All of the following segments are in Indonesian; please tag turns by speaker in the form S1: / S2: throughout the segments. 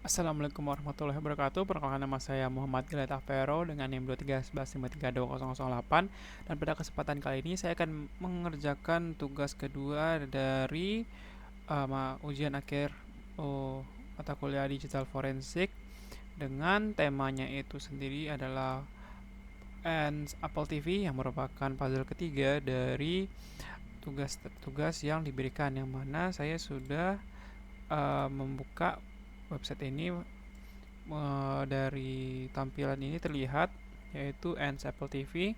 S1: Assalamualaikum warahmatullahi wabarakatuh. Perkenalkan, nama saya Muhammad Gileta Vero dengan NIM 2311532008. Dan pada kesempatan kali ini saya akan mengerjakan tugas kedua dari ujian akhir mata kuliah digital forensik, dengan temanya itu sendiri adalah Apple TV, yang merupakan puzzle ketiga dari tugas-tugas yang diberikan, yang mana saya sudah membuka website ini. Dari tampilan ini terlihat yaitu Ants Apple TV.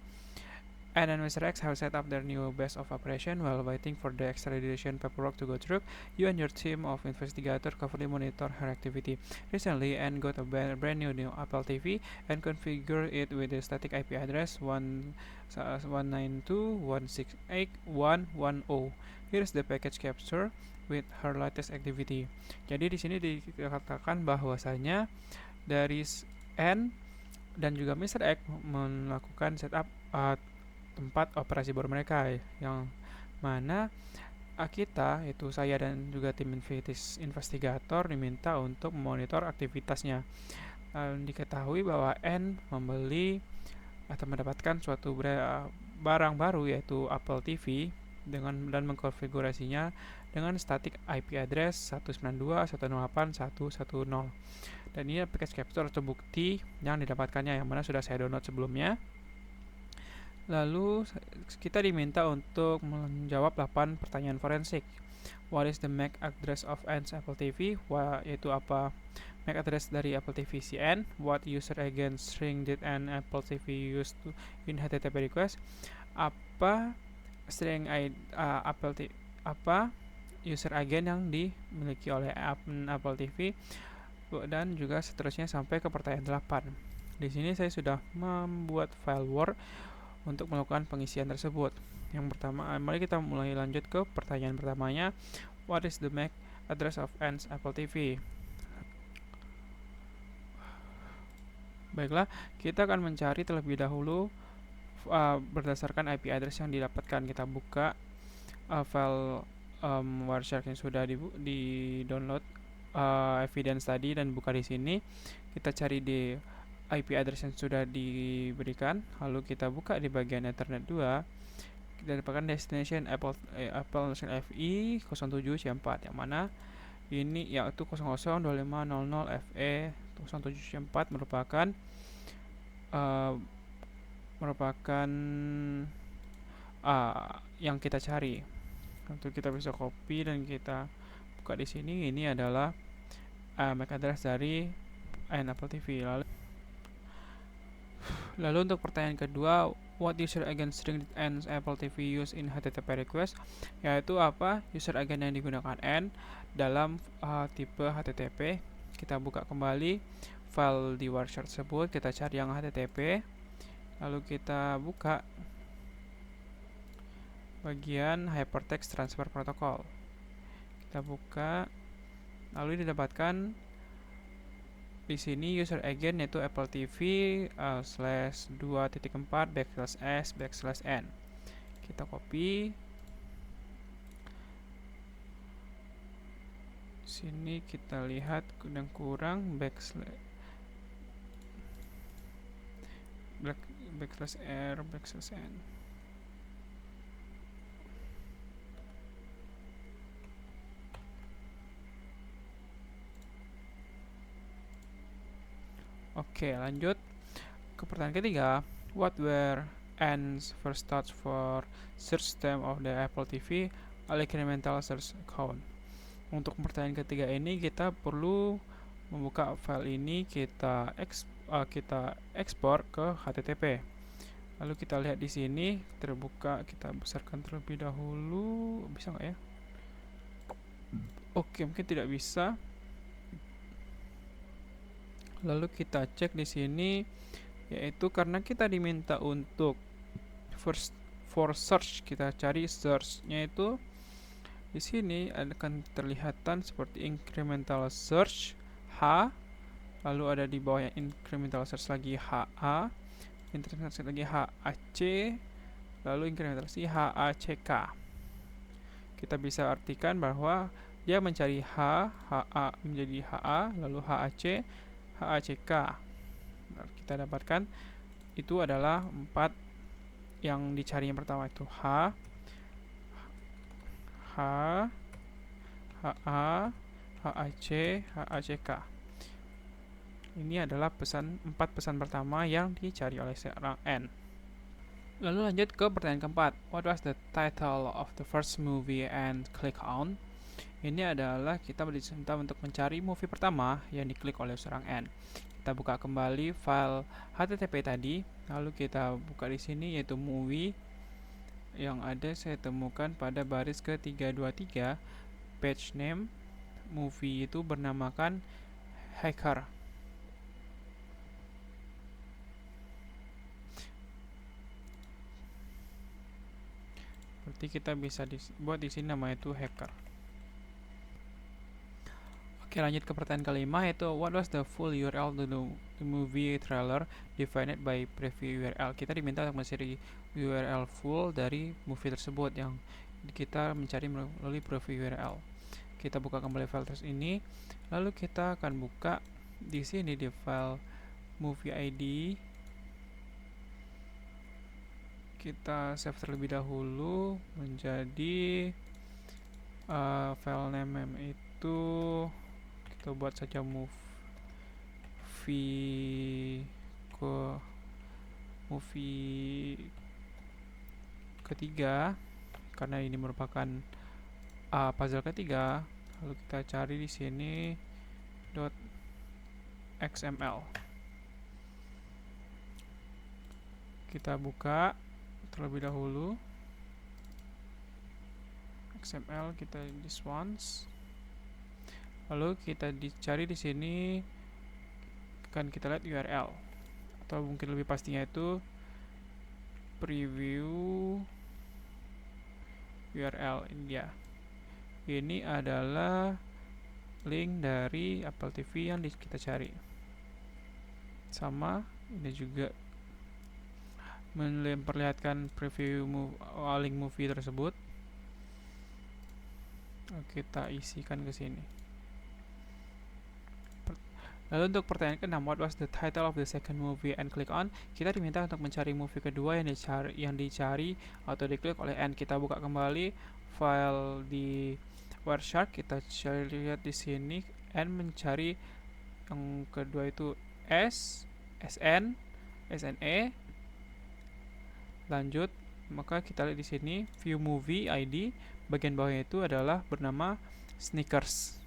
S1: And then Mr. X have set up their new base of operation. While waiting for the extradition paperwork to go through, you and your team of investigators carefully monitor her activity. Recently, Anne got a brand new Apple TV and configured it with the static IP address 192.168.110. Here's the package capture with her latest activity. Jadi di sini dikatakan bahwasanya dari N dan juga Mr. X melakukan setup tempat operasi baru mereka, yang mana kita, itu saya dan juga tim investigator, diminta untuk memonitor aktivitasnya. Diketahui bahwa N membeli atau mendapatkan suatu barang baru, yaitu Apple TV, dan mengkonfigurasinya dengan static IP address 192.168.110. Dan ini package capture atau bukti yang didapatkannya, yang mana sudah saya download sebelumnya. Lalu kita diminta untuk menjawab 8 pertanyaan forensik. What is the MAC address of Anne's Apple TV? Yaitu apa MAC address dari Apple TV CN? What user agent string did an Apple TV use to in HTTP request? Apa string apa user agent yang dimiliki oleh Apple TV? Dan juga seterusnya sampai ke pertanyaan 8. Di sini saya sudah membuat file Word untuk melakukan pengisian tersebut. Yang pertama, mari kita mulai lanjut ke pertanyaan pertamanya. What is the MAC address of Anne's Apple TV? Baiklah, kita akan mencari terlebih dahulu berdasarkan IP address yang didapatkan. Kita buka file Wireshark yang sudah di download evidence tadi, dan buka di sini. Kita cari di IP address yang sudah diberikan, lalu kita buka di bagian Ethernet 2. Kita dapatkan destination Apple FE 07C4, yang mana ini yaitu 002500FE 07C4 merupakan yang kita cari. Untuk kita bisa copy dan kita buka di sini. Ini adalah MAC address dari Apple TV. Lalu untuk pertanyaan kedua, what user agent string did Anne's Apple TV use in HTTP request? Yaitu apa user agent yang digunakan N dalam tipe HTTP. Kita buka kembali file di Wireshark tersebut, kita cari yang HTTP, lalu kita buka bagian Hypertext Transfer Protocol. Kita buka, lalu didapatkan di sini user agent yaitu Apple TV /2.4 /s/n. Kita copy. Sini kita lihat yang kurang /r/n. Oke, lanjut ke pertanyaan ketiga. What were Anne's first thoughts for search term of the Apple TV incremental search account? Untuk pertanyaan ketiga ini kita perlu membuka file ini, kita ekspor ke HTTP. Lalu kita lihat di sini terbuka, kita besarkan terlebih dahulu. Bisa nggak ya? Oke, mungkin tidak bisa. Lalu kita cek di sini, yaitu karena kita diminta untuk for search, kita cari search-nya itu di sini akan terlihatan seperti incremental search H, lalu ada di bawahnya incremental search lagi HA, incremental search lagi HAC, lalu incremental search HACK. Kita bisa artikan bahwa dia mencari HA menjadi HA, lalu HAC, HACK. Nah, kita dapatkan itu adalah 4 yang dicari. Yang pertama itu H, HA, HAC, HACK. Ini adalah 4 pesan pertama yang dicari oleh seorang N. Lalu lanjut ke pertanyaan keempat. What was the title of the first movie and click on? Ini adalah kita diminta untuk mencari movie pertama yang diklik oleh seorang N. Kita buka kembali file HTTP tadi, lalu kita buka di sini yaitu movie yang ada saya temukan pada baris ke-323, page name movie itu bernamakan Hacker. Berarti kita bisa buat di sini nama itu Hacker. Oke, lanjut ke pertanyaan kelima, yaitu what was the full URL to the movie trailer defined by preview URL. Kita diminta untuk mencari URL full dari movie tersebut yang kita mencari melalui preview URL. Kita buka kembali file tersebut ini, lalu kita akan buka di sini di file movie ID. Kita save terlebih dahulu menjadi file name itu kita buat saja movie ketiga karena ini merupakan puzzle ketiga. Lalu kita cari di sini .xml. Kita buka terlebih dahulu XML, kita this ones. Lalu kita dicari di sini kan kita lihat URL atau mungkin lebih pastinya itu preview URL. Ini dia. Ini adalah link dari Apple TV yang kita cari. Sama ini juga memperlihatkan preview link movie tersebut. Kita isikan ke sini. Lalu untuk pertanyaan ke-6, what was the title of the second movie and click on? Kita diminta untuk mencari movie kedua yang dicari atau diklik oleh N. Kita buka kembali file di Wireshark. Kita lihat di sini N mencari yang kedua itu SN, SNE. Lanjut, maka kita lihat di sini view movie ID. Bagian bawahnya itu adalah bernama Sneakers.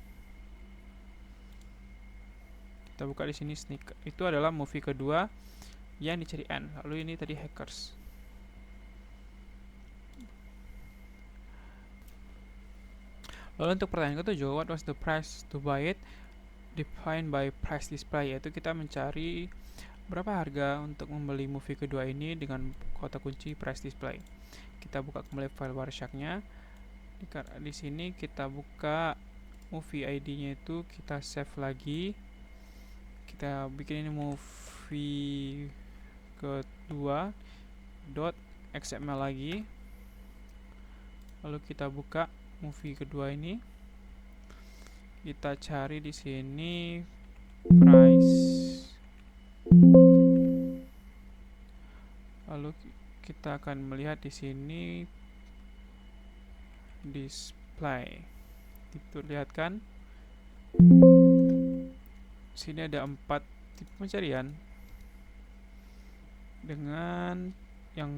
S1: Kita buka di sini Sneakers. Itu adalah movie kedua yang dicari N. Lalu ini tadi Hackers. Lalu untuk pertanyaan ke-7, what was the price to buy it? Defined by price display, yaitu kita mencari berapa harga untuk membeli movie kedua ini dengan kata kunci price display. Kita buka kembali file Wireshark-nya. Di sini kita buka movie ID-nya itu, kita save lagi. Kita bikin ini movie kedua .xml lagi. Lalu kita buka movie kedua ini. Kita cari di sini price. Lalu kita akan melihat di sini display. Diperlihatkan sini ada 4 tipe pencarian. Dengan yang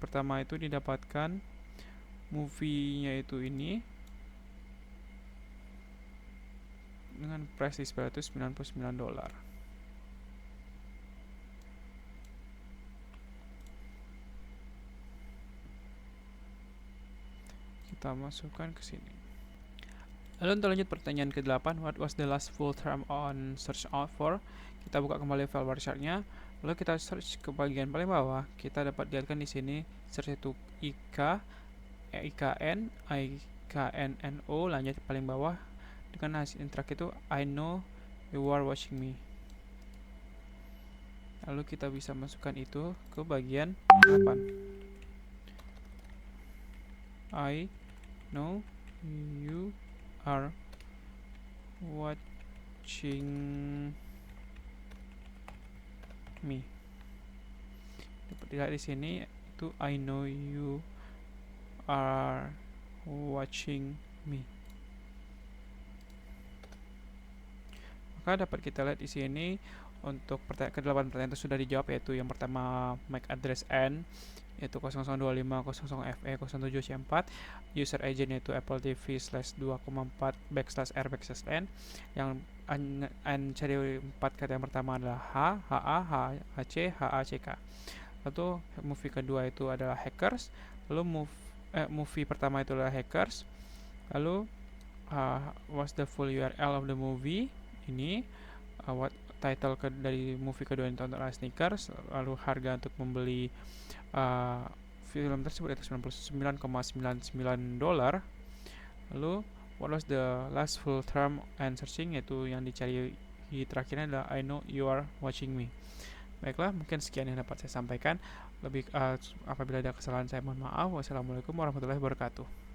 S1: pertama itu didapatkan movie-nya itu ini dengan price display itu $99. Kita masukkan ke sini. Lalu untuk lanjut pertanyaan ke-8, what was the last full term on search out for? Kita buka kembali file Wireshark-nya. Lalu kita search ke bagian paling bawah. Kita dapat lihatkan di sini search itu IKNNO. Lanjut paling bawah dengan hasil interact itu I know you are watching me. Lalu kita bisa masukkan itu ke bagian 8. I know you are watching me. Dapat dilihat di sini itu I know you are watching me. Maka dapat kita lihat di sini untuk ke-8 pertanyaan itu sudah dijawab, yaitu yang pertama MAC address N yaitu 002500FE07C4, user agent yaitu Apple TV /2,4 /R/N, yang N seri 4 kata yang pertama adalah H, HA, HC, HACK. Lalu movie kedua itu adalah Hackers, lalu movie pertama itu adalah Hackers, lalu what's the full URL of the movie ini, what title dari movie kedua yang ditonton adalah Sneakers, lalu harga untuk membeli film tersebut itu $99,99. Lalu what was the last full term and searching, yaitu yang dicari terakhirnya adalah I know you are watching me. Baiklah, mungkin sekian yang dapat saya sampaikan. Apabila ada kesalahan saya mohon maaf. Wassalamualaikum warahmatullahi wabarakatuh.